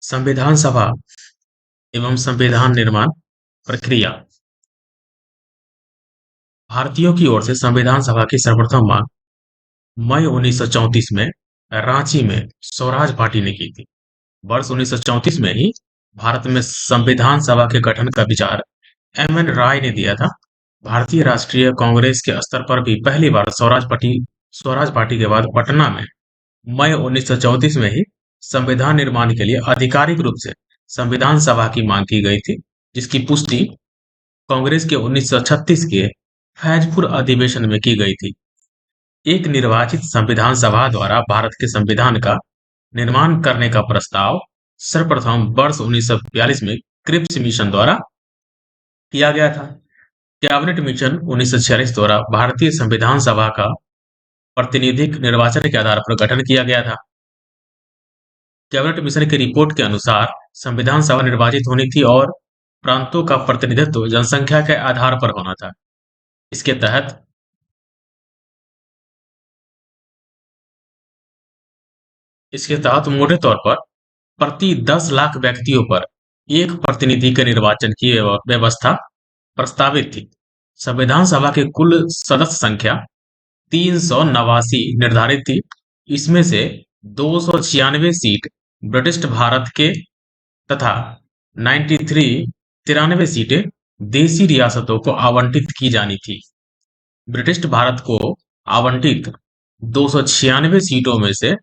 संविधान सभा एवं संविधान निर्माण प्रक्रिया। भारतीयों की ओर से संविधान सभा की सर्वप्रथम मांग मई 1934 में रांची में स्वराज पार्टी ने की थी। वर्ष 1934 में ही भारत में संविधान सभा के गठन का विचार एम एन राय ने दिया था। भारतीय राष्ट्रीय कांग्रेस के स्तर पर भी पहली बार स्वराज पार्टी के बाद पटना में मई 1934 में ही संविधान निर्माण के लिए आधिकारिक रूप से संविधान सभा की मांग की गई थी, जिसकी पुष्टि कांग्रेस के 1936 के फैजपुर अधिवेशन में की गई थी। एक निर्वाचित संविधान सभा द्वारा भारत के संविधान का निर्माण करने का प्रस्ताव सर्वप्रथम वर्ष 1942 में क्रिप्स मिशन द्वारा किया गया था। कैबिनेट मिशन 1946 द्वारा भारतीय संविधान सभा का प्रतिनिधिक निर्वाचन के आधार पर गठन किया गया था। कैबिनेट मिशन की रिपोर्ट के अनुसार संविधान सभा निर्वाचित होनी थी और प्रांतों का प्रतिनिधित्व जनसंख्या के आधार पर होना था। इसके तहत इसके तहत मोटे तौर पर प्रति 10 लाख व्यक्तियों पर एक प्रतिनिधि के निर्वाचन की व्यवस्था प्रस्तावित थी। संविधान सभा के कुल सदस्य संख्या 389 निर्धारित थी। इसमें से 296 सीट ब्रिटिश भारत के तथा 93 सीटें देसी रियासतों को आवंटित की जानी थी। ब्रिटिश भारत को आवंटित 296 सीटों में से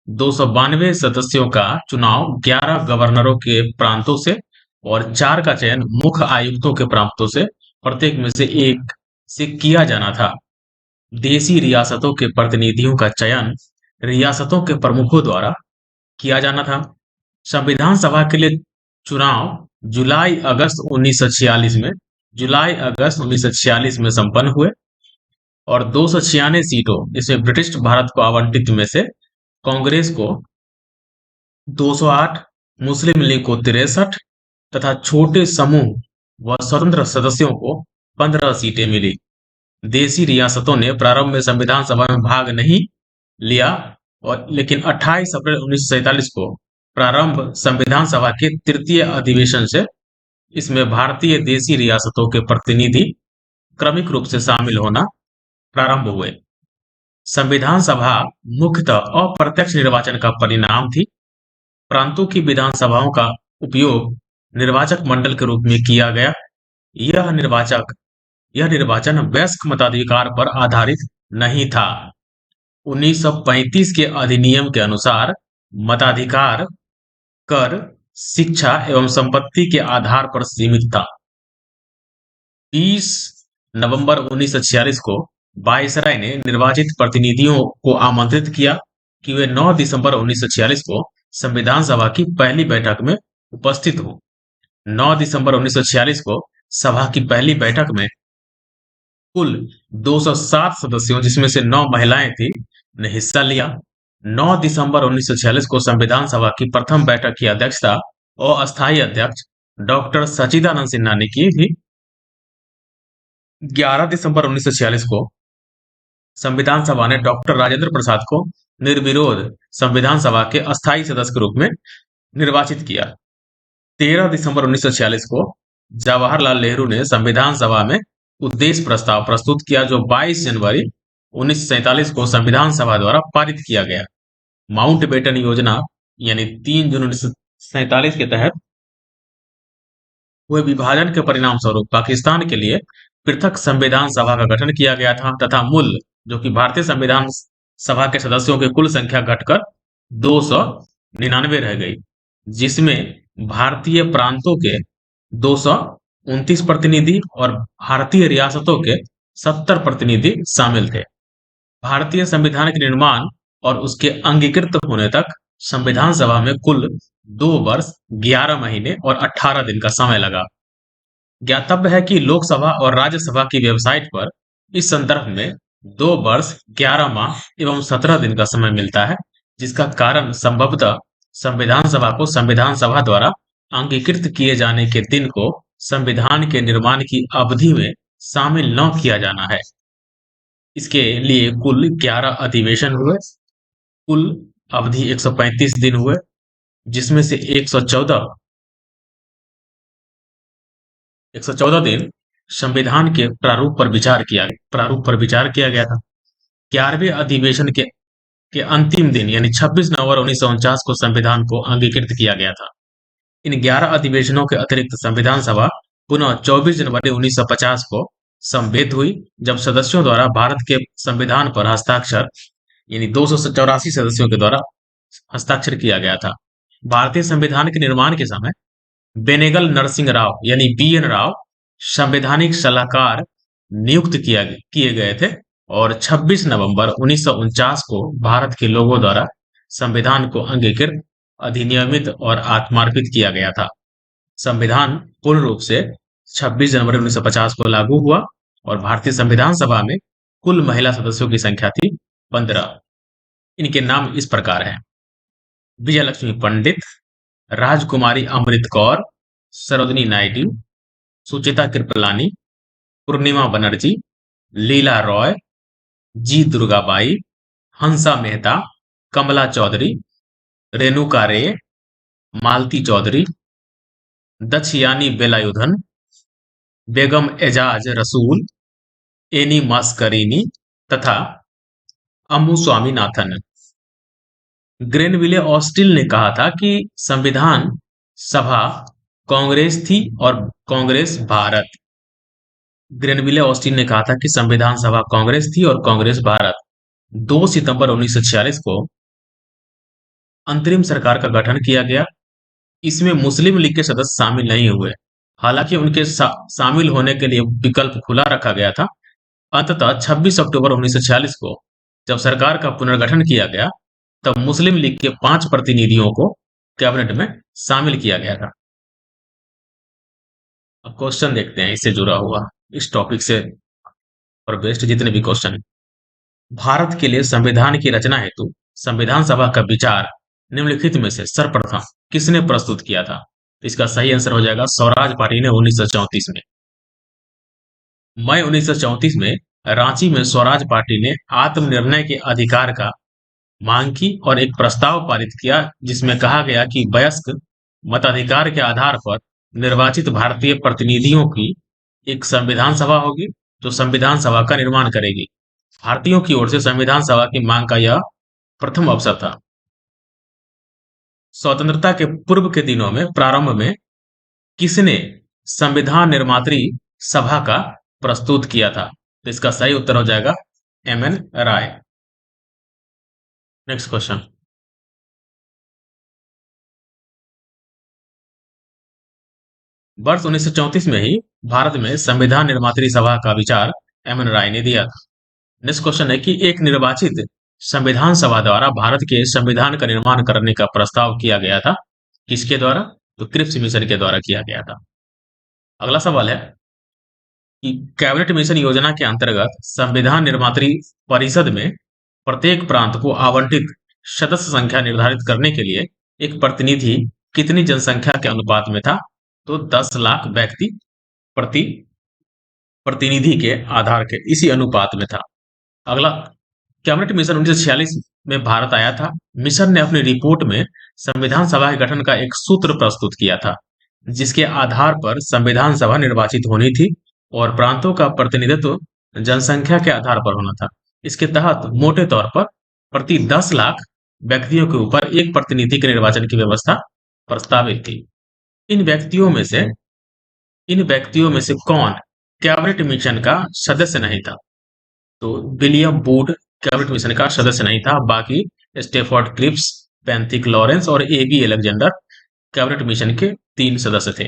292 सदस्यों का चुनाव 11 गवर्नरों के प्रांतों से और 4 का चयन मुख्य आयुक्तों के प्रांतों से प्रत्येक में से एक से किया जाना था। देसी रियासतों के प्रतिनिधियों का चयन रियासतों के प्रमुखों द्वारा किया जाना था। संविधान सभा के लिए चुनाव जुलाई अगस्त 1946 में संपन्न हुए और 296 सीटों इसमें ब्रिटिश भारत को आवंटित में से कांग्रेस को 208, मुस्लिम लीग को 63 तथा छोटे समूह व स्वतंत्र सदस्यों को 15 सीटें मिली। देसी रियासतों ने प्रारंभ में संविधान सभा में भाग नहीं लिया और लेकिन 28 अप्रैल 1947 को प्रारंभ संविधान सभा के तृतीय अधिवेशन से इसमें भारतीय देसी रियासतों के प्रतिनिधि क्रमिक रूप से शामिल होना प्रारंभ हुए। संविधान सभा मुख्यतः अप्रत्यक्ष निर्वाचन का परिणाम थी। प्रांतों की विधानसभाओं का उपयोग निर्वाचक मंडल के रूप में किया गया। यह निर्वाचन वयस्क मताधिकार पर आधारित नहीं था। 1935 के अधिनियम के अनुसार मताधिकार कर, शिक्षा एवं संपत्ति के आधार पर सीमित था। 20 नवंबर 1946 को वायसराय ने निर्वाचित प्रतिनिधियों को आमंत्रित किया कि वे 9 दिसंबर 1946 को संविधान सभा की पहली बैठक में उपस्थित हों। 9 दिसंबर 1946 को सभा की पहली बैठक में कुल 207 सदस्यों, जिसमें से 9 महिलाएं थी, ने हिस्सा लिया। 9 दिसंबर 1946 को संविधान सभा की प्रथम बैठक की अध्यक्षता अस्थायी अध्यक्ष डॉक्टर सच्चिदानंद सिन्हा ने की थी। 11 दिसंबर 1946 को संविधान सभा ने डॉक्टर राजेंद्र प्रसाद को निर्विरोध संविधान सभा के अस्थायी सदस्य के रूप में निर्वाचित किया। 13 दिसंबर 1946 को जवाहरलाल नेहरू ने संविधान सभा में उद्देश्य प्रस्ताव प्रस्तुत किया, जो 22 जनवरी 1947 को संविधान सभा द्वारा पारित किया गया। माउंटबेटन योजना यानी 3 जून 1947 के तहत हुए विभाजन के परिणाम स्वरूप पाकिस्तान के लिए पृथक संविधान सभा का गठन किया गया था तथा मूल जो कि भारतीय संविधान सभा के सदस्यों की कुल संख्या घटकर 299 रह गई, जिसमें भारतीय प्रांतों के 229 प्रतिनिधि और भारतीय रियासतों के 70 प्रतिनिधि शामिल थे। भारतीय संविधान के निर्माण और उसके अंगीकृत होने तक संविधान सभा में कुल 2 वर्ष 11 महीने और 18 दिन का समय लगा। ज्ञातव्य है कि लोकसभा और राज्यसभा की वेबसाइट पर इस संदर्भ में 2 वर्ष 11 माह एवं 17 दिन का समय मिलता है, जिसका कारण संभवतः संविधान सभा को संविधान सभा द्वारा अंगीकृत किए जाने के दिन को संविधान के निर्माण की अवधि में शामिल न किया जाना है। इसके लिए कुल 11 अधिवेशन हुए, कुल अवधि 135 दिन हुए जिसमें से 114 दिन संविधान के प्रारूप पर विचार किया गया था। 11वें अधिवेशन के अंतिम दिन यानी 26 नवंबर 1949 को संविधान को अंगीकृत किया गया था। इन 11 अधिवेशनों के अतिरिक्त संविधान सभा पुनः 24 जनवरी 1950 को समवेत हुई, जब सदस्यों द्वारा भारत के संविधान पर हस्ताक्षर यानी 284 सदस्यों के द्वारा हस्ताक्षर किया गया था। भारतीय संविधान के निर्माण के समय बेनेगल नरसिंह राव यानी BN राव संवैधानिक सलाहकार नियुक्त किए गए थे और 26 नवंबर 1949 को भारत के लोगों द्वारा संविधान को अंगीकृत, अधिनियमित और आत्मार्पित किया गया था। संविधान पूर्ण रूप से 26 जनवरी 1950 को लागू हुआ और भारतीय संविधान सभा में कुल महिला सदस्यों की संख्या थी 15। इनके नाम इस प्रकार हैं: विजयलक्ष्मी पंडित, राजकुमारी अमृत कौर, सरोजिनी नायडू, सुचिता कृपलानी, पूर्णिमा बनर्जी, लीला रॉय, जी दुर्गाबाई, हंसा मेहता, कमला चौधरी, रेणुका रे, मालती चौधरी, दक्षयानी बेलायुधन, बेगम एजाज रसूल, एनी मास्करीनी तथा अम्मू स्वामीनाथन। ग्रेनविले ऑस्टिल ने कहा था कि संविधान सभा कांग्रेस थी और कांग्रेस भारत। ग्रेनविले ऑस्टिन ने कहा था कि संविधान सभा कांग्रेस थी और कांग्रेस भारत। 2 सितंबर 1946 को अंतरिम सरकार का गठन किया गया। इसमें मुस्लिम लीग के सदस्य शामिल नहीं हुए, हालांकि उनके शामिल होने के लिए विकल्प खुला रखा गया था। अंततः 26 अक्टूबर 1946 को जब सरकार का पुनर्गठन किया गया, तब मुस्लिम लीग के 5 प्रतिनिधियों को कैबिनेट में शामिल किया गया था। अब क्वेश्चन देखते हैं इससे जुड़ा हुआ, इस टॉपिक से और बेस्ट जितने भी क्वेश्चन। भारत के लिए संविधान की रचना हेतु संविधान सभा का विचार निम्नलिखित में से सर्वप्रथम किसने प्रस्तुत किया था? इसका सही आंसर हो जाएगा स्वराज पार्टी ने 1934 में। मई 1934 में रांची में स्वराज पार्टी ने आत्मनिर्णय के अधिकार का मांग की और एक प्रस्ताव पारित किया, जिसमें कहा गया कि वयस्क मताधिकार के आधार पर निर्वाचित भारतीय प्रतिनिधियों की एक संविधान सभा होगी, जो संविधान सभा का निर्माण करेगी। भारतीयों की ओर से संविधान सभा की मांग का यह प्रथम अवसर था। स्वतंत्रता के पूर्व के दिनों में प्रारंभ में किसने संविधान निर्मात्री सभा का प्रस्तुत किया था? तो इसका सही उत्तर हो जाएगा MN राय। Next question. वर्ष 1934 में ही भारत में संविधान निर्मात्री सभा का विचार MN राय ने दिया था। नेक्स्ट क्वेश्चन है कि एक निर्वाचित संविधान सभा द्वारा भारत के संविधान का निर्माण करने का प्रस्ताव किया गया था, किसके द्वारा? तो क्रिप्स मिशन के द्वारा किया गया था। अगला सवाल है कि कैबिनेट मिशन योजना के अंतर्गत संविधान निर्मात्री परिषद में प्रत्येक प्रांत को आवंटित सदस्य संख्या निर्धारित करने के लिए एक प्रतिनिधि कितनी जनसंख्या के अनुपात में था? तो 10 लाख व्यक्ति प्रति प्रतिनिधि के आधार के इसी अनुपात में था। अगला, कैबिनेट मिशन 1946 में भारत आया था। मिशन ने अपनी रिपोर्ट में संविधान सभा के गठन का एक सूत्र प्रस्तुत किया था, जिसके आधार पर संविधान सभा निर्वाचित होनी थी और प्रांतों का प्रतिनिधित्व जनसंख्या के आधार पर होना था। इसके तहत मोटे तौर पर प्रति 10 लाख व्यक्तियों के ऊपर एक प्रतिनिधि के निर्वाचन की व्यवस्था प्रस्तावित थी। इन व्यक्तियों में से कौन कैबिनेट मिशन का सदस्य नहीं था? तो विलियम वुड कैबिनेट मिशन का सदस्य नहीं था। बाकी स्टेफर्ड क्रिप्स, पैंथिक लॉरेंस और AB अलेक्जेंडर कैबिनेट मिशन के 3 सदस्य थे।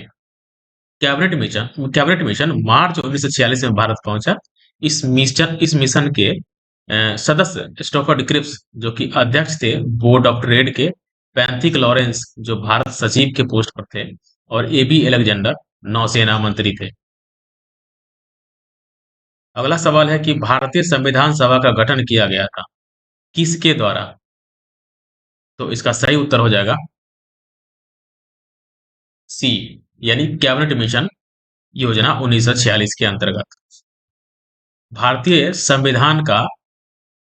कैबिनेट मिशन मार्च 1946 में भारत पहुंचा। इस मिशन के सदस्य स्टेफर्ड क्रिप्स, जो कि अध्यक्ष थे बोर्ड ऑफ ट्रेड के, पैंथिक लॉरेंस जो भारत सचिव के पोस्ट पर थे, और AB अलेक्जेंडर नौसेना मंत्री थे। अगला सवाल है कि भारतीय संविधान सभा का गठन किया गया था किसके द्वारा? तो इसका सही उत्तर हो जाएगा C, यानी कैबिनेट मिशन योजना 1946 के अंतर्गत। भारतीय संविधान का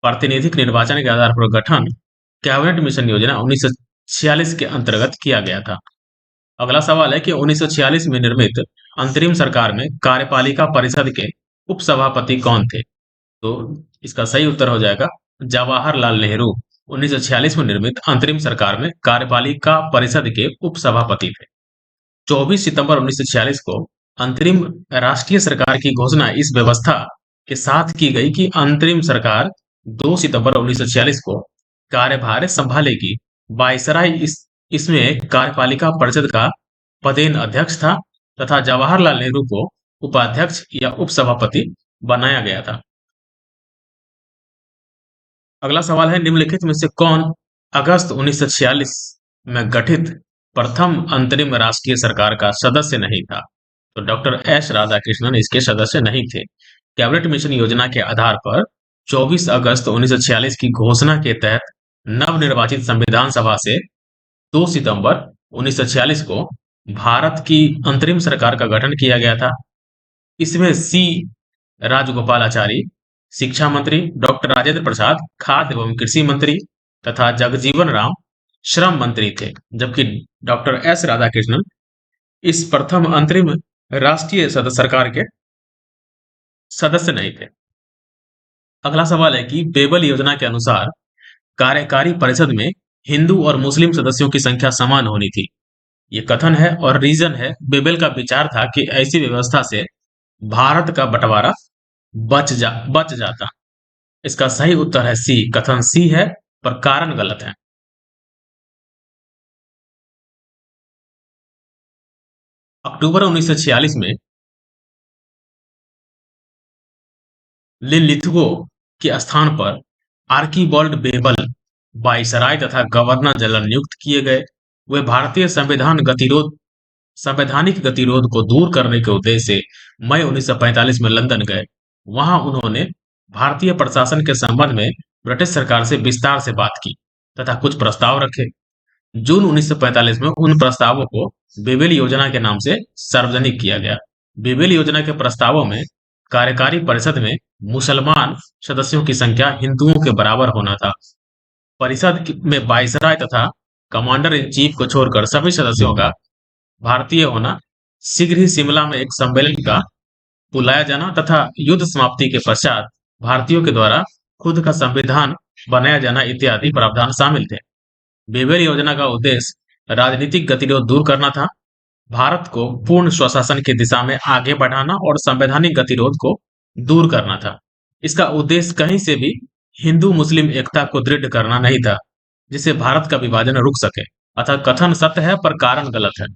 प्रातिनिधिक निर्वाचन के आधार पर गठन कैबिनेट मिशन योजना 1946 के अंतर्गत किया गया था। अगला सवाल है कि 1946 में निर्मित अंतरिम सरकार में कार्यपालिका परिषद के उपसभापति कौन थे? तो इसका सही उत्तर हो जाएगा जवाहरलाल नेहरू। 1946 में निर्मित अंतरिम सरकार में कार्यपालिका परिषद के उपसभापति थे। 24 सितंबर 1946 को अंतरिम राष्ट्रीय सरकार की घोषणा इस व्यवस्था के साथ की गई कि अंतरिम सरकार 2 सितंबर 1946 को कार्यभार संभालेगी। वायसराय इसमें कार्यपालिका परिषद का पदेन अध्यक्ष था तथा जवाहरलाल नेहरू को उपाध्यक्ष या उपसभापति बनाया गया था। अगला सवाल है निम्नलिखित में से कौन अगस्त 1946 में गठित प्रथम अंतरिम राष्ट्रीय सरकार का सदस्य नहीं था? तो डॉक्टर एस राधाकृष्णन इसके सदस्य नहीं थे। कैबिनेट मिशन योजना के आधार पर 24 अगस्त 1946 की घोषणा के तहत नवनिर्वाचित संविधान सभा से 2 सितंबर 1946 को भारत की अंतरिम सरकार का गठन किया गया था। इसमें सी राजगोपालाचारी शिक्षा मंत्री, डॉक्टर राजेंद्र प्रसाद खाद्य एवं कृषि मंत्री तथा जगजीवन राम श्रम मंत्री थे, जबकि डॉक्टर एस राधाकृष्णन इस प्रथम अंतरिम राष्ट्रीय सरकार के सदस्य नहीं थे। अगला सवाल है कि बेबल योजना के अनुसार कार्यकारी परिषद में हिंदू और मुस्लिम सदस्यों की संख्या समान होनी थी। ये कथन है और रीजन है बेबल का विचार था कि ऐसी व्यवस्था से भारत का बंटवारा बच जाता। इसका सही उत्तर है सी, कथन सी है पर कारण गलत है। अक्टूबर 1946 में लिनलिथगो के स्थान पर आर्कीबॉल्ड बेबल वायसराय तथा गवर्नर जनरल नियुक्त किए गए। वे भारतीय संवैधानिक गतिरोध को दूर करने के उद्देश्य से मई 1945 में लंदन गए। वहां उन्होंने भारतीय प्रशासन के संबंध में ब्रिटिश सरकार से विस्तार से बात की तथा कुछ प्रस्ताव रखे। जून 1945 में उन प्रस्तावों को बेबेल योजना के नाम से सार्वजनिक किया गया। बेबेल योजना के प्रस्तावों में कार्यकारी परिषद में मुसलमान सदस्यों की संख्या हिंदुओं के बराबर होना था। में वायसराय तथा कमांडर इन चीफ को छोड़कर सभी सदस्यों का भारतीय होना, शीघ्र ही शिमला में एक सम्मेलन का बुलाया जाना तथा युद्ध समाप्ति के पश्चात भारतीयों के द्वारा खुद का संविधान बनाया जाना इत्यादि प्रावधान शामिल थे। बेबेल योजना का उद्देश्य राजनीतिक गतिरोध दूर करना था, भारत को पूर्ण स्वशासन की दिशा में आगे बढ़ाना और संवैधानिक गतिरोध को दूर करना था। इसका उद्देश्य कहीं से भी हिंदू मुस्लिम एकता को दृढ़ करना नहीं था, जिससे भारत का विभाजन रुक सके। अतः कथन सत्य है पर कारण गलत है।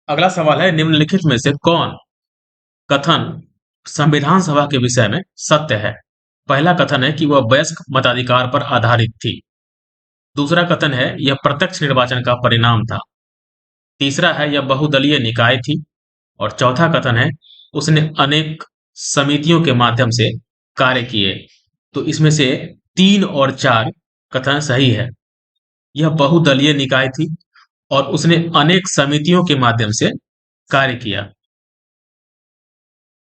अगला सवाल है निम्नलिखित में से कौन कथन संविधान सभा के विषय में सत्य है? पहला कथन है कि वह वयस्क मताधिकार पर आधारित थी। दूसरा कथन है यह प्रत्यक्ष निर्वाचन का परिणाम था। तीसरा है यह बहुदलीय निकाय थी। और चौथा कथन है उसने अनेक समितियों के माध्यम से कार्य किए। तो इसमें से 3 और 4 कथन सही है। यह बहुदलीय निकाय थी और उसने अनेक समितियों के माध्यम से कार्य किया।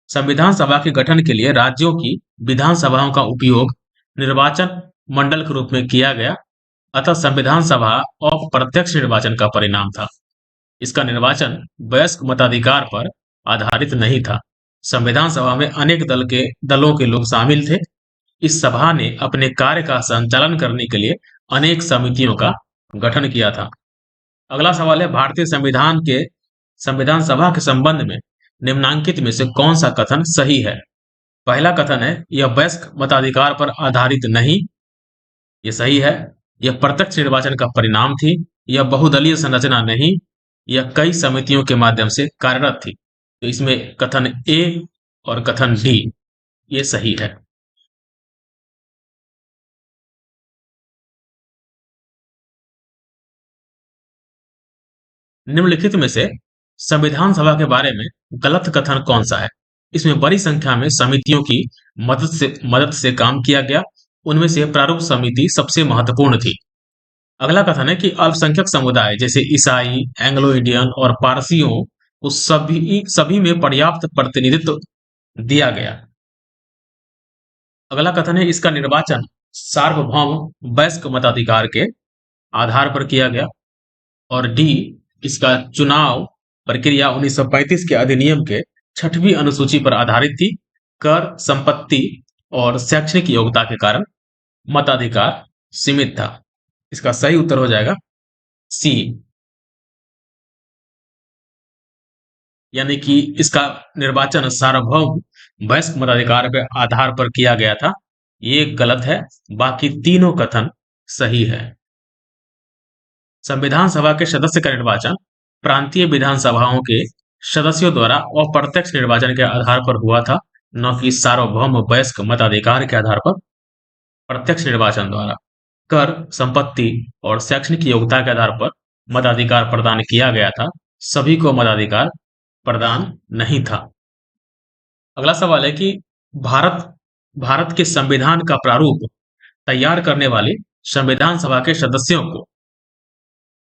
संविधान सभा के गठन के लिए राज्यों की विधानसभाओं का उपयोग निर्वाचन मंडल के रूप में किया गया, अतः संविधान सभा अप्रत्यक्ष निर्वाचन का परिणाम था। इसका निर्वाचन वयस्क मताधिकार पर आधारित नहीं था। संविधान सभा में अनेक दलों के लोग शामिल थे। इस सभा ने अपने कार्य का संचालन करने के लिए अनेक समितियों का गठन किया था। अगला सवाल है भारतीय संविधान सभा के संबंध में निम्नांकित में से कौन सा कथन सही है? पहला कथन है यह वयस्क मताधिकार पर आधारित नहीं, यह सही है। यह प्रत्यक्ष निर्वाचन का परिणाम थी। यह बहुदलीय संरचना नहीं, यह कई समितियों के माध्यम से कार्यरत थी। तो इसमें कथन ए और कथन डी ये सही है। निम्नलिखित में से संविधान सभा के बारे में गलत कथन कौन सा है? इसमें बड़ी संख्या में समितियों की मदद से काम किया गया। उनमें से प्रारूप समिति सबसे महत्वपूर्ण थी। अगला कथन है कि अल्पसंख्यक समुदाय जैसे ईसाई, एंग्लो इंडियन और पारसियों को सभी में पर्याप्त प्रतिनिधित्व दिया गया। अगला कथन है इसका निर्वाचन सार्वभौम वयस्क मताधिकार के आधार पर किया गया, और डी, इसका चुनाव प्रक्रिया 1935 के अधिनियम के छठवीं अनुसूची पर आधारित थी। कर, संपत्ति और शैक्षणिक योग्यता के कारण मताधिकार सीमित था। इसका सही उत्तर हो जाएगा सी, यानी कि इसका निर्वाचन सार्वभौम वयस्क मताधिकार के आधार पर किया गया था। ये गलत है, बाकी तीनों कथन सही है। संविधान सभा के सदस्य का निर्वाचन प्रांतीय विधानसभाओं के सदस्यों द्वारा अप्रत्यक्ष निर्वाचन के आधार पर हुआ था, न कि सार्वभौम वयस्क मताधिकार के आधार पर प्रत्यक्ष निर्वाचन द्वारा। कर, संपत्ति और शैक्षणिक योग्यता के आधार पर मताधिकार प्रदान किया गया था, सभी को मताधिकार प्रदान नहीं था। अगला सवाल है कि भारत भारत के संविधान का प्रारूप तैयार करने वाली संविधान सभा के सदस्यों को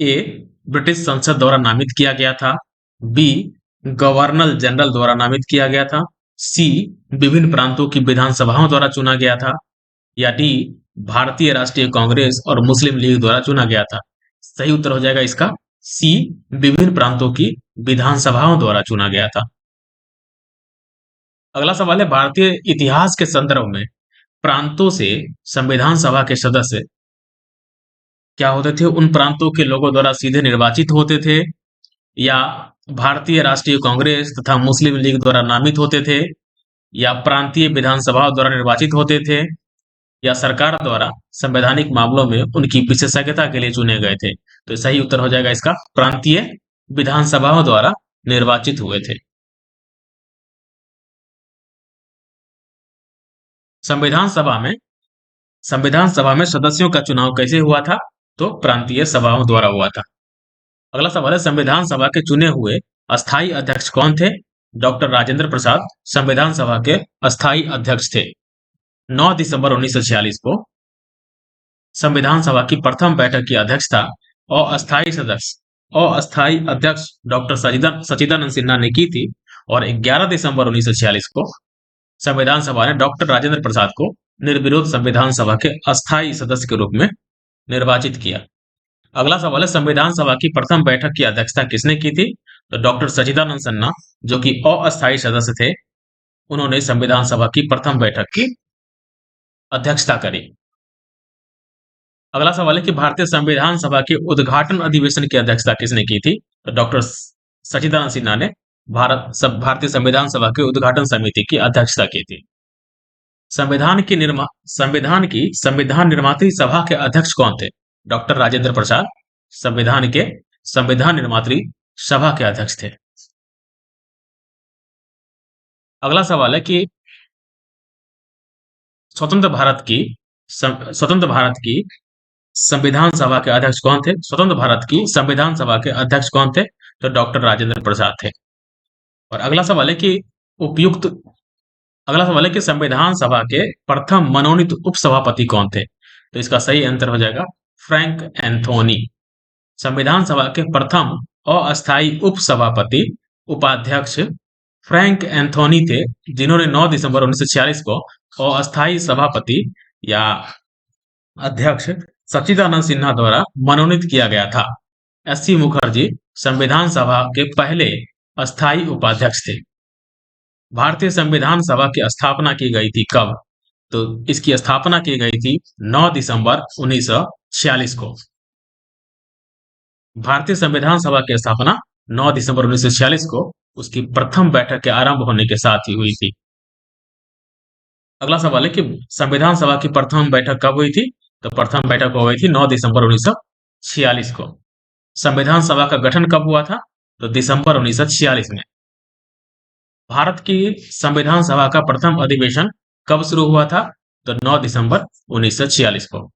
ए, ब्रिटिश संसद द्वारा नामित किया गया था, बी, गवर्नर जनरल द्वारा नामित किया गया था, सी, विभिन्न प्रांतों की विधानसभाओं द्वारा चुना गया था, या डी, भारतीय राष्ट्रीय कांग्रेस और मुस्लिम लीग द्वारा चुना गया था। सही उत्तर हो जाएगा इसका सी, विभिन्न प्रांतों की विधानसभाओं द्वारा चुना गया था। अगला सवाल है, भारतीय इतिहास के संदर्भ में प्रांतों से संविधान सभा के सदस्य क्या होते थे? उन प्रांतों के लोगों द्वारा सीधे निर्वाचित होते थे, या भारतीय राष्ट्रीय कांग्रेस तथा मुस्लिम लीग द्वारा नामित होते थे, या प्रांतीय विधानसभाओं द्वारा निर्वाचित होते थे, या सरकार द्वारा संवैधानिक मामलों में उनकी विशेषज्ञता के लिए चुने गए थे। तो सही उत्तर हो जाएगा इसका प्रांतीय विधानसभाओं द्वारा निर्वाचित हुए थे। संविधान सभा में संविधान सभा में सदस्यों का चुनाव कैसे हुआ था? तो प्रांतीय सभाओं द्वारा हुआ था। अगला सवाल है, संविधान सभा के चुने हुए अस्थायी अध्यक्ष कौन थे? डॉक्टर राजेंद्र प्रसाद संविधान सभा के अस्थायी अध्यक्ष थे। 9 दिसंबर 1946 को संविधान सभा की प्रथम बैठक की अध्यक्षता अस्थायी अध्यक्ष डॉक्टर सचिदानंद सिन्हा ने की थी, और 11 दिसंबर 1946 को संविधान सभा ने डॉक्टर राजेंद्र प्रसाद को निर्विरोध संविधान सभा के अस्थायी सदस्य के रूप में निर्वाचित किया। अगला सवाल है, संविधान सभा की प्रथम बैठक की अध्यक्षता किसने की थी? तो डॉक्टर सचिदानंद सिन्हा, जो कि अस्थायी सदस्य थे, उन्होंने संविधान सभा की प्रथम बैठक की अध्यक्षता करी। अगला सवाल है कि भारतीय संविधान सभा के उद्घाटन अधिवेशन की अध्यक्षता किसने की थी? तो डॉक्टर सचिदानंद सिन्हा ने भारतीय संविधान सभा के उद्घाटन समिति की अध्यक्षता की थी। संविधान निर्मात्री सभा के अध्यक्ष कौन थे? डॉक्टर राजेंद्र प्रसाद संविधान निर्मात्री सभा के अध्यक्ष थे। अगला सवाल है कि स्वतंत्र भारत की संविधान सभा के अध्यक्ष कौन थे? स्वतंत्र भारत की संविधान सभा के अध्यक्ष कौन थे? तो डॉक्टर राजेंद्र प्रसाद थे। और अगला सवाल है कि संविधान सभा के प्रथम मनोनीत उपसभापति कौन थे? तो इसका सही आंसर हो जाएगा फ्रैंक एंथोनी। संविधान सभा के प्रथम अस्थायी उपसभापति उपाध्यक्ष फ्रैंक एंथोनी थे, जिन्होंने 9 दिसंबर 1946 को अस्थायी सभापति या अध्यक्ष सच्चिदानंद सिन्हा द्वारा मनोनीत किया गया था। एस.सी. मुखर्जी संविधान सभा के पहले अस्थायी उपाध्यक्ष थे। भारतीय संविधान सभा की स्थापना की गई थी कब? तो इसकी स्थापना की गई थी 9 दिसंबर 1946 को। भारतीय संविधान सभा की स्थापना 9 दिसंबर 1946 को उसकी प्रथम बैठक के आरंभ होने के साथ ही हुई थी। अगला सवाल है कि संविधान सभा की प्रथम बैठक कब हुई थी? तो प्रथम बैठक हो गई थी 9 दिसंबर 1946 को। संविधान सभा का गठन कब हुआ था? तो दिसंबर 1946 में। भारत की संविधान सभा का प्रथम अधिवेशन कब शुरू हुआ था? तो 9 दिसंबर 1946 को।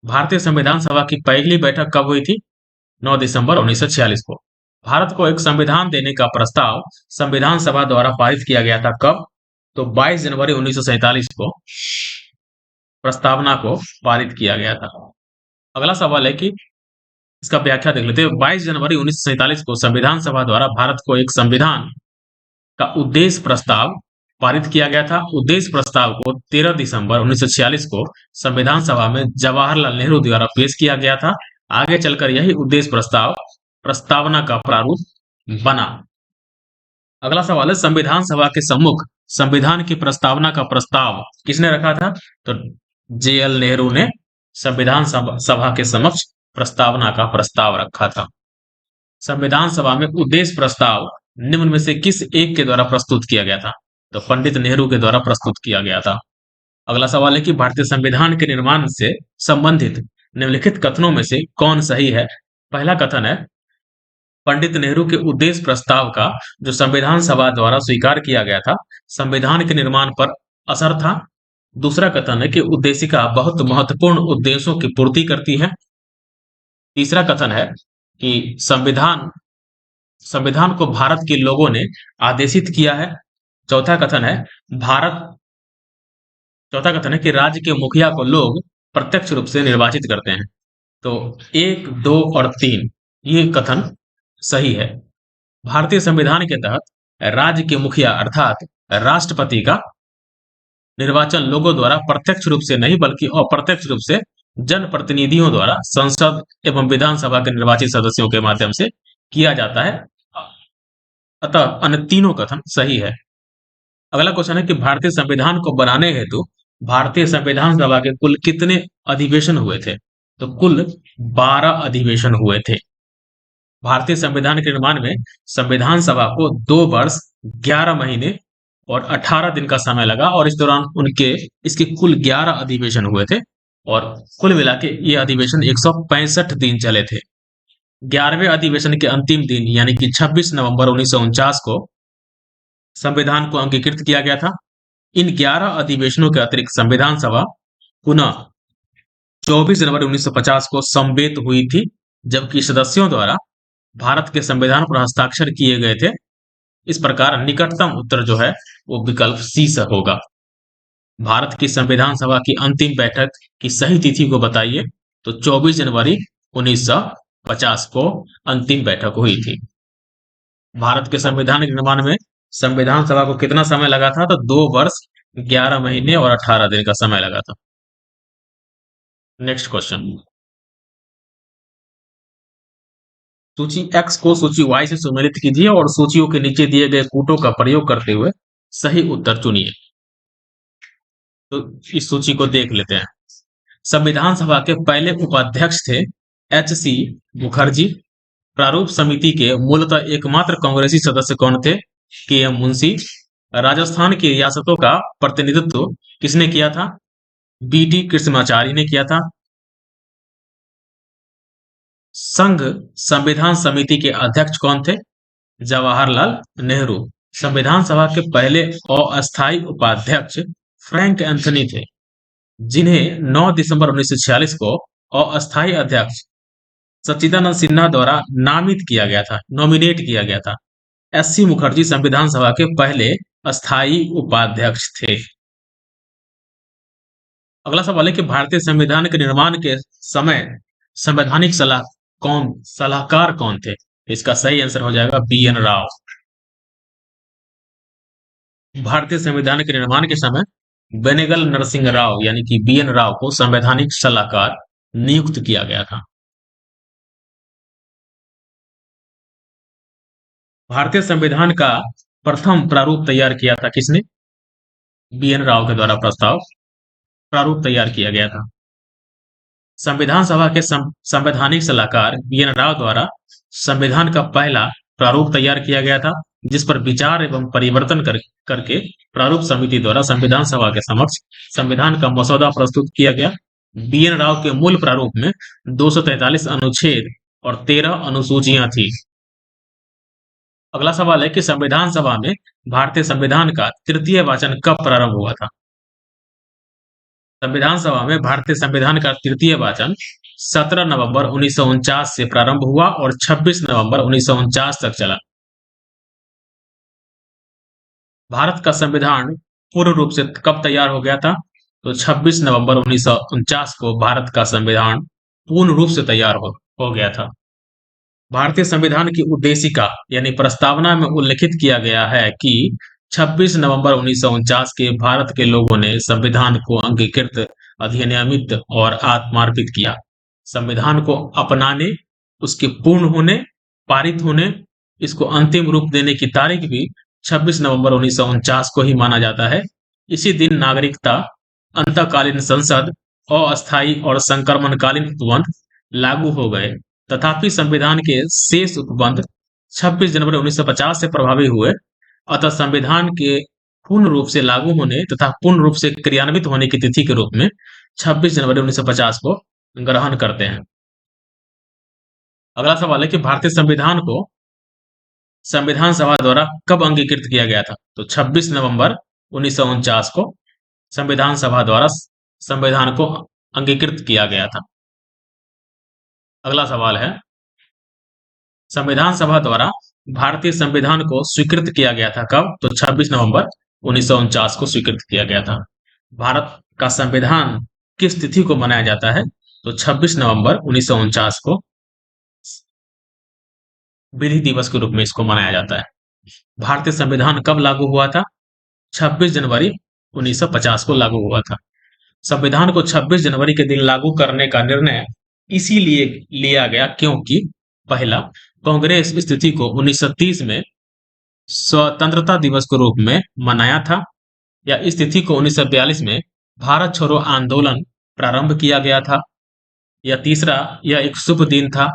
भारतीय संविधान सभा की पहली बैठक कब हुई थी? 9 दिसंबर 1946 को। भारत को एक संविधान देने का प्रस्ताव संविधान सभा द्वारा पारित किया गया था कब? तो 22 जनवरी 1947 को प्रस्तावना को पारित किया गया था। अगला सवाल है कि इसका व्याख्या देख लेते हैं। 22 जनवरी 1947 को संविधान सभा द्वारा भारत को एक संविधान का उद्देश्य प्रस्ताव पारित किया गया था। उद्देश्य प्रस्ताव को 13 दिसंबर 1946 को संविधान सभा में जवाहरलाल नेहरू द्वारा पेश किया गया था। आगे चलकर यही उद्देश्य प्रस्ताव प्रस्तावना का प्रारूप बना। अगला सवाल है, संविधान सभा के सम्मुख संविधान की प्रस्तावना का प्रस्ताव किसने रखा था? तो जेएल नेहरू ने संविधान सभा के समक्ष प्रस्तावना का प्रस्ताव रखा था। संविधान सभा में उद्देश्य प्रस्ताव निम्न में से किस एक के द्वारा प्रस्तुत किया गया था? तो पंडित नेहरू के द्वारा प्रस्तुत किया गया था। अगला सवाल है कि भारतीय संविधान के निर्माण से संबंधित निम्नलिखित कथनों में से कौन सही है? पहला कथन है, पंडित नेहरू के उद्देश्य प्रस्ताव का जो संविधान सभा द्वारा स्वीकार किया गया था, संविधान के निर्माण पर असर था। दूसरा कथन है कि उद्देशिका बहुत महत्वपूर्ण उद्देश्यों की पूर्ति करती है। तीसरा कथन है कि संविधान को भारत के लोगों ने आदेशित किया है। चौथा कथन है भारत चौथा कथन है कि राज्य के मुखिया को लोग प्रत्यक्ष रूप से निर्वाचित करते हैं। तो एक, दो और तीन ये कथन सही है। भारतीय संविधान के तहत राज्य के मुखिया अर्थात राष्ट्रपति का निर्वाचन लोगों द्वारा प्रत्यक्ष रूप से नहीं बल्कि अप्रत्यक्ष रूप से जनप्रतिनिधियों द्वारा संसद एवं विधानसभा के निर्वाचित सदस्यों के माध्यम से किया जाता है। अतः अन्य तीनों कथन सही है। अगला क्वेश्चन है कि भारतीय संविधान को बनाने हेतु भारतीय संविधान सभा के कुल कितने अधिवेशन हुए थे? तो कुल 12 अधिवेशन हुए थे। भारतीय संविधान के निर्माण में संविधान सभा को 2 वर्ष 11 महीने और 18 दिन का समय लगा और इस दौरान इसके कुल 11 अधिवेशन हुए थे और कुल मिला के ये अधिवेशन 165 दिन चले थे। 11वें अधिवेशन के अंतिम दिन यानी कि 26 नवंबर 1949 को संविधान को अंगीकृत किया गया था। इन 11 अधिवेशनों के अतिरिक्त संविधान सभा पुनः 24 जनवरी 1950 को समवेत हुई थी, जबकि सदस्यों द्वारा भारत के संविधान पर हस्ताक्षर किए गए थे। इस प्रकार निकटतम उत्तर जो है वो विकल्प सी से होगा। भारत की संविधान सभा की अंतिम बैठक की सही तिथि को बताइए? तो 24 जनवरी 1950 को अंतिम बैठक हुई थी। भारत के संविधान के निर्माण में संविधान सभा को कितना समय लगा था? तो 2 वर्ष 11 महीने और 18 दिन का समय लगा था। नेक्स्ट क्वेश्चन, सूची X को सूची Y से सुमेलित कीजिए और सूचियों के नीचे दिए गए कूटों का प्रयोग करते हुए सही उत्तर चुनिए। तो इस सूची को देख लेते हैं। संविधान सभा के पहले उपाध्यक्ष थे H.C. मुखर्जी। प्रारूप समिति के मूलतः एकमात्र कांग्रेसी सदस्य कौन थे? के.एम. मुंशी। राजस्थान की रियासतों का प्रतिनिधित्व किसने किया था? बी.टी. कृष्णमाचारी ने किया था। संघ संविधान समिति के अध्यक्ष कौन थे? जवाहरलाल नेहरू। संविधान सभा के पहले अस्थायी उपाध्यक्ष फ्रैंक एंथनी थे, जिन्हें 9 दिसंबर 1946 को अस्थायी अध्यक्ष सच्चिदानंद सिन्हा द्वारा नोमिनेट किया गया था। एस.सी. मुखर्जी संविधान सभा के पहले अस्थायी उपाध्यक्ष थे। अगला सवाल है कि भारतीय संविधान के निर्माण के समय संवैधानिक सलाहकार कौन थे? इसका सही आंसर हो जाएगा बी.एन. राव। भारतीय संविधान के निर्माण के समय बेनेगल नरसिंह राव यानी कि बी.एन. राव को संवैधानिक सलाहकार नियुक्त किया गया था। भारतीय संविधान का प्रथम प्रारूप तैयार किया था किसने? बी.एन. राव के द्वारा प्रारूप तैयार किया गया था। संविधान सभा के संवैधानिक सलाहकार बी.एन. राव द्वारा संविधान का पहला प्रारूप तैयार किया गया था, जिस पर विचार एवं परिवर्तन करके प्रारूप समिति द्वारा संविधान सभा के समक्ष संविधान का मसौदा प्रस्तुत किया गया। बी.एन. राव के मूल प्रारूप में 243 अनुच्छेद और 13 अनुसूचियां थी। अगला सवाल है कि संविधान सभा में भारतीय संविधान का तृतीय वाचन कब प्रारंभ हुआ था? संविधान सभा में भारतीय संविधान का तृतीय वाचन 17 नवंबर 1949 से प्रारंभ हुआ और 26 नवंबर 1949 तक चला। भारत का संविधान पूर्ण रूप से कब तैयार हो गया था? तो 26 नवंबर 1949 को भारत का संविधान पूर्ण रूप से तैयार हो गया था। भारतीय संविधान की उद्देशिका यानी प्रस्तावना में उल्लेखित किया गया है कि 26 नवंबर 1949 के भारत के लोगों ने संविधान को अंगीकृत, अधिनियमित और आत्मार्पित किया। संविधान को अपनाने, उसके पूर्ण होने, पारित होने, इसको अंतिम रूप देने की तारीख भी 26 नवंबर 1949 को ही माना जाता है। इसी दिन नागरिकता, अंतःकालीन संसद, अस्थायी और संक्रमणकालीन उपबंध लागू हो गए। तथापि संविधान के शेष उपबंध 26 जनवरी 1950 से प्रभावी हुए। अतः संविधान के पूर्ण रूप से लागू होने तथा पूर्ण रूप से क्रियान्वित होने की तिथि के रूप में 26 जनवरी 1950 को ग्रहण करते हैं। अगला सवाल है कि भारतीय संविधान को संविधान सभा द्वारा कब अंगीकृत किया गया था? तो 26 नवंबर 1949 को संविधान सभा द्वारा संविधान को अंगीकृत किया गया था। अगला सवाल है, संविधान सभा द्वारा भारतीय संविधान को स्वीकृत किया गया था कब? तो 26 नवंबर 1949 को स्वीकृत किया गया था। भारत का संविधान किस तिथि को मनाया जाता है? तो 26 नवंबर 1949 को विधि दिवस के रूप में इसको मनाया जाता है। भारतीय संविधान कब लागू हुआ था? 26 जनवरी 1950 को लागू हुआ था। संविधान को 26 जनवरी के दिन लागू करने का निर्णय इसीलिए लिया गया क्योंकि पहला, कांग्रेस इस तिथि को 1930 में स्वतंत्रता दिवस के रूप में मनाया था, या इस तिथि को 1942 में भारत छोड़ो आंदोलन प्रारंभ किया गया था, या तीसरा, यह एक शुभ दिन था,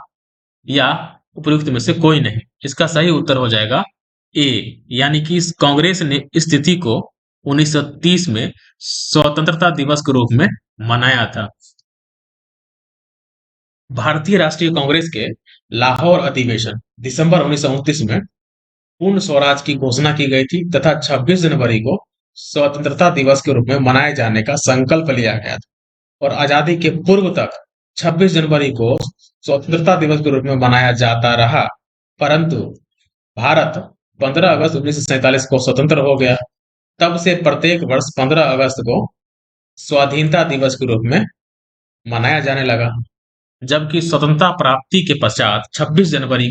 या उपयुक्त में से कोई नहीं। इसका सही उत्तर हो जाएगा ए, यानी कि इस कांग्रेस ने इस तिथि को 1930 में स्वतंत्रता दिवस के रूप में मनाया था। भारतीय राष्ट्रीय कांग्रेस के लाहौर अधिवेशन दिसंबर 1929 में पूर्ण स्वराज की घोषणा की गई थी तथा 26 जनवरी को स्वतंत्रता दिवस के रूप में मनाए जाने का संकल्प लिया गया था, और आजादी के पूर्व तक 26 जनवरी को स्वतंत्रता दिवस के रूप में मनाया जाता रहा। परंतु भारत 15 अगस्त 1947 को स्वतंत्र हो गया। तब से प्रत्येक वर्ष 15 अगस्त को स्वाधीनता दिवस के रूप में मनाया जाने लगा, जबकि स्वतंत्रता प्राप्ति के पश्चात 26 जनवरी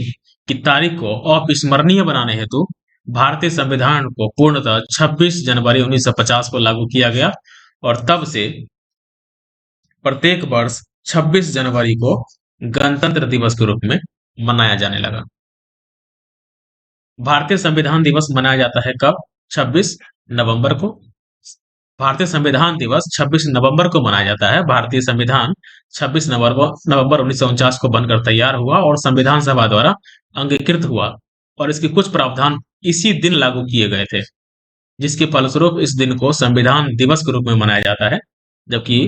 की तारीख को अविस्मरणीय बनाने हेतु भारतीय संविधान को पूर्णतः 26 जनवरी 1950 को लागू किया गया, और तब से प्रत्येक वर्ष 26 जनवरी को गणतंत्र दिवस के रूप में मनाया जाने लगा। भारतीय संविधान दिवस मनाया जाता है कब? 26 नवंबर को। भारतीय संविधान दिवस 26 नवंबर को मनाया जाता है। भारतीय संविधान 26 नवंबर 1949 को बनकर तैयार हुआ और संविधान सभा द्वारा अंगीकृत हुआ, और इसके कुछ प्रावधान इसी दिन लागू किए गए थे, जिसके फलस्वरूप इस दिन को संविधान दिवस के रूप में मनाया जाता है। जबकि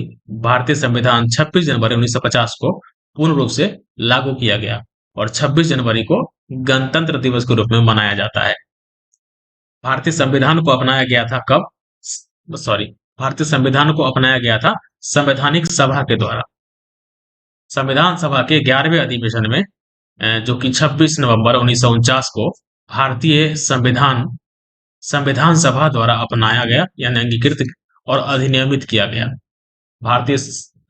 भारतीय संविधान 26 जनवरी 1950 को पूर्ण रूप से लागू किया गया, और 26 जनवरी को गणतंत्र दिवस के रूप में मनाया जाता है। भारतीय संविधान को अपनाया गया था कब? सॉरी, भारतीय संविधान को अपनाया गया था संवैधानिक सभा के द्वारा। संविधान सभा के 11वें अधिवेशन में, जो कि 26 नवंबर 1949 को भारतीय संविधान संविधान सभा द्वारा अपनाया गया, यानी अंगीकृत और अधिनियमित किया गया। भारतीय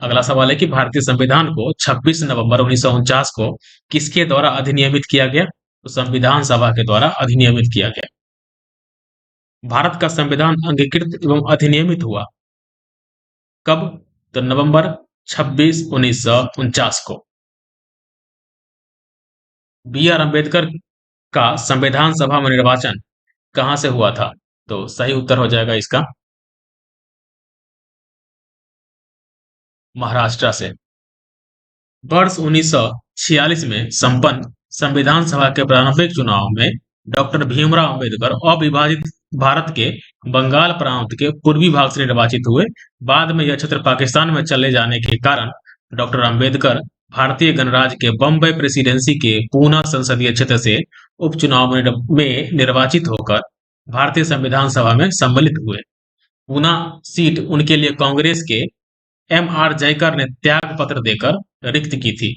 अगला सवाल है कि भारतीय संविधान को 26 नवंबर 1949 को किसके द्वारा अधिनियमित किया गया? तो संविधान सभा के द्वारा अधिनियमित किया गया। भारत का संविधान अंगीकृत एवं अधिनियमित हुआ कब? तो नवंबर 26 1949 को। बी आर अम्बेडकर का संविधान सभा में निर्वाचन कहां से हुआ था? तो सही उत्तर हो जाएगा इसका महाराष्ट्र से। वर्ष 1946 में संपन्न संविधान सभा के प्रारंभिक चुनाव में डॉक्टर भीमराव अंबेडकर अविभाजित भारत के बंगाल प्रांत के पूर्वी भाग से निर्वाचित हुए। बाद में यह क्षेत्र पाकिस्तान में चले जाने के कारण डॉक्टर अंबेडकर भारतीय गणराज्य के बम्बई प्रेसिडेंसी के पूना संसदीय क्षेत्र से उपचुनाव में निर्वाचित होकर भारतीय संविधान सभा में सम्मिलित हुए। पूना सीट उनके लिए कांग्रेस के एम आर जयकर ने त्याग पत्र देकर रिक्त की थी।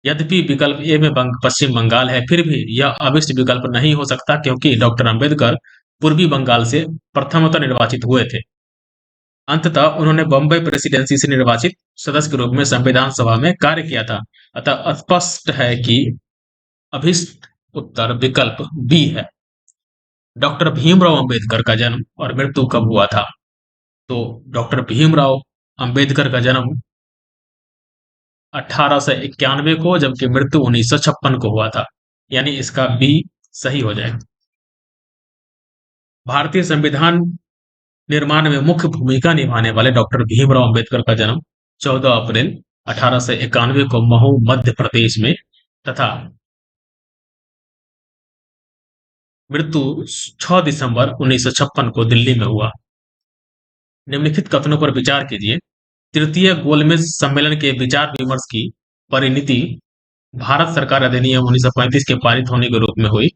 यद्यपि विकल्प ए में पश्चिम बंगाल है, फिर भी यह अभिष्ट विकल्प नहीं हो सकता क्योंकि डॉक्टर अंबेडकर पूर्वी बंगाल से प्रथमतः निर्वाचित हुए थे। अंततः उन्होंने बम्बई प्रेसिडेंसी से निर्वाचित सदस्य के रूप में संविधान सभा में कार्य किया था। अतः स्पष्ट है कि अभिष्ट उत्तर विकल्प बी है। डॉक्टर भीमराव अंबेडकर का जन्म और मृत्यु कब हुआ था? तो डॉक्टर भीमराव अंबेडकर का जन्म 1891 को, जबकि मृत्यु 1956 को हुआ था। यानी इसका बी सही हो जाएगा। भारतीय संविधान निर्माण में मुख्य भूमिका निभाने वाले डॉक्टर भीमराव अंबेडकर का जन्म 14 अप्रैल 1891 को महू मध्य प्रदेश में तथा मृत्यु 6 दिसंबर 1956 को दिल्ली में हुआ। निम्नलिखित कथनों पर विचार कीजिए। तृतीय गोलमेज सम्मेलन के विचार विमर्श की परिणति भारत सरकार अधिनियम 1935 के पारित होने के रूप में हुई।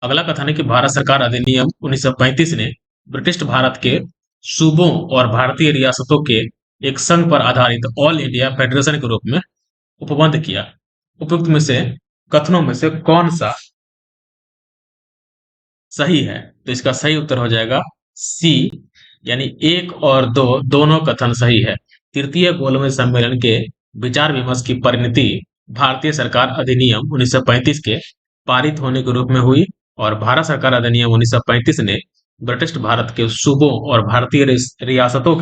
अगला कथन है कि भारत सरकार अधिनियम 1935 ने ब्रिटिश भारत के सूबों और भारतीय रियासतों के एक संघ पर आधारित ऑल इंडिया फेडरेशन के रूप में उपबंध किया। उपयुक्त में से कथनों में से कौन सा सही है? तो इसका सही उत्तर हो जाएगा सी, यानी एक और दो दोनों कथन सही है। तृतीय गोलमेज सम्मेलन के विचार विमर्श की परिणति भारतीय सरकार अधिनियम 1935 के पारित होने के रूप में हुई और भारत सरकार अधिनियम 1935 ने ब्रिटिश भारत के सूबों और भारतीय रियासतों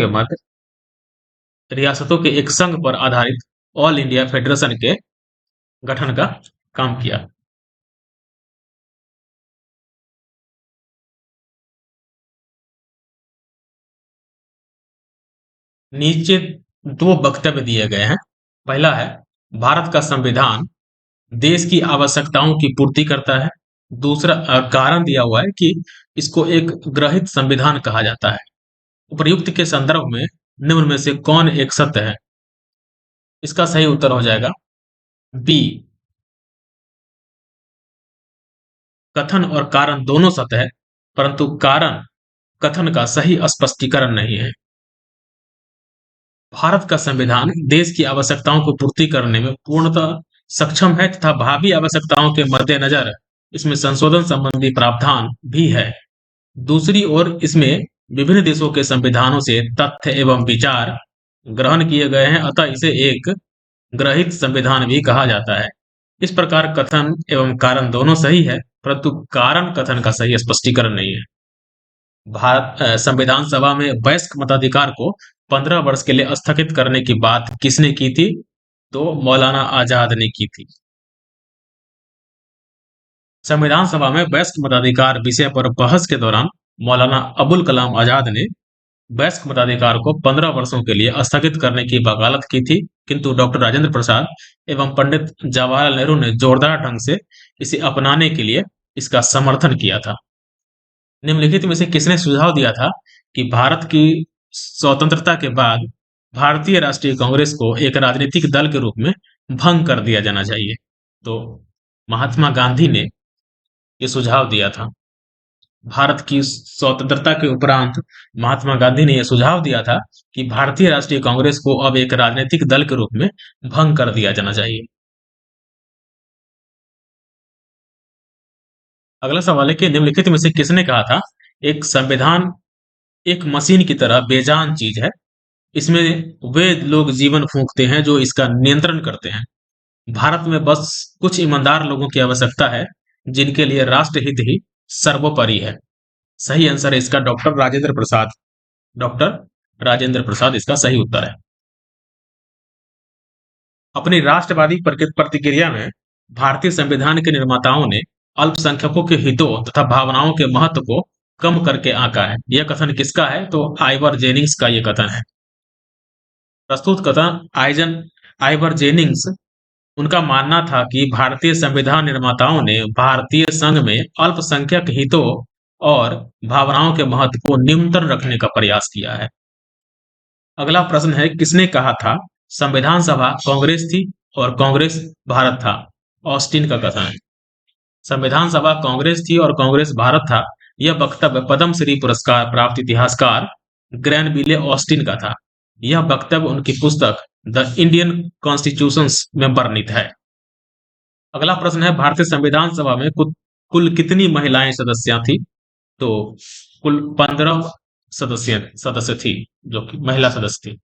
के एक संघ पर आधारित ऑल इंडिया फेडरेशन के गठन का काम किया। नीचे दो वक्तव्य दिए गए हैं। पहला है, भारत का संविधान देश की आवश्यकताओं की पूर्ति करता है। दूसरा कारण दिया हुआ है कि इसको एक ग्रहित संविधान कहा जाता है। उपर्युक्त के संदर्भ में निम्न में से कौन एक सत्य है? इसका सही उत्तर हो जाएगा बी, कथन और कारण दोनों सत्य है, परंतु कारण कथन का सही स्पष्टीकरण नहीं है। भारत का संविधान देश की आवश्यकताओं को पूर्ति करने में पूर्णतः सक्षम है तथा भावी आवश्यकताओं के मद्देनजर इसमें संशोधन संबंधी प्रावधान भी है। दूसरी ओर इसमें विभिन्न देशों के संविधानों से तथ्य एवं विचार ग्रहण किए गए हैं, अतः इसे एक ग्रहित संविधान भी कहा जाता है। इस प्रकार कथन एवं कारण दोनों सही है, परंतु कारण कथन का सही स्पष्टीकरण नहीं है। संविधान सभा में वयस्क मताधिकार को 15 वर्ष के लिए स्थगित करने की बात किसने की थी? तो मौलाना आजाद ने की थी। संविधान सभा में वयस्क मताधिकार विषय पर बहस के दौरान मौलाना अबुल कलाम आजाद ने वयस्क मताधिकार को 15 वर्षों के लिए स्थगित करने की वकालत की थी, किंतु डॉक्टर राजेंद्र प्रसाद एवं पंडित जवाहरलाल नेहरू ने जोरदार ढंग से इसे अपनाने के लिए इसका समर्थन किया था। निम्नलिखित में से किसने सुझाव दिया था कि भारत की स्वतंत्रता के बाद भारतीय राष्ट्रीय कांग्रेस को एक राजनीतिक दल के रूप में भंग कर दिया जाना चाहिए? तो महात्मा गांधी ने ये सुझाव दिया था। भारत की स्वतंत्रता के उपरांत महात्मा गांधी ने यह सुझाव दिया था कि भारतीय राष्ट्रीय कांग्रेस को अब एक राजनीतिक दल के रूप में भंग कर दिया जाना चाहिए। अगला सवाल है कि निम्नलिखित में से किसने कहा था एक संविधान एक मशीन की तरह बेजान चीज है, इसमें वे लोग जीवन फूंकते हैं जो इसका नियंत्रण करते हैं। भारत में बस कुछ ईमानदार लोगों की आवश्यकता है जिनके लिए राष्ट्रहित ही सर्वोपरि है। सही आंसर है इसका डॉक्टर राजेंद्र प्रसाद। डॉक्टर राजेंद्र प्रसाद इसका सही उत्तर है। अपनी राष्ट्रवादी प्रतिक्रिया में भारतीय संविधान के निर्माताओं ने अल्पसंख्यकों के हितों तथा भावनाओं के महत्व को कम करके आंका है। यह कथन किसका है? तो आइवर जेनिंग्स का यह कथन है। प्रस्तुत कथन आइवर जेनिंग्स उनका मानना था कि भारतीय संविधान निर्माताओं ने भारतीय संघ में अल्पसंख्यक हितों और भावनाओं के महत्व को न्यूनतम रखने का प्रयास किया है। अगला प्रश्न है, किसने कहा था संविधान सभा कांग्रेस थी और कांग्रेस भारत था? ऑस्टिन का कथन है। संविधान सभा कांग्रेस थी और कांग्रेस भारत था, यह वक्तव्य पद्मश्री पुरस्कार प्राप्त इतिहासकार ग्रैनविले ऑस्टिन का था। यह वक्तव्य उनकी पुस्तक द इंडियन कॉन्स्टिट्यूशन में वर्णित है। अगला प्रश्न है, भारतीय संविधान सभा में कुल कितनी महिलाएं सदस्य थी? तो कुल 15 सदस्य थी जो कि महिला सदस्य थी।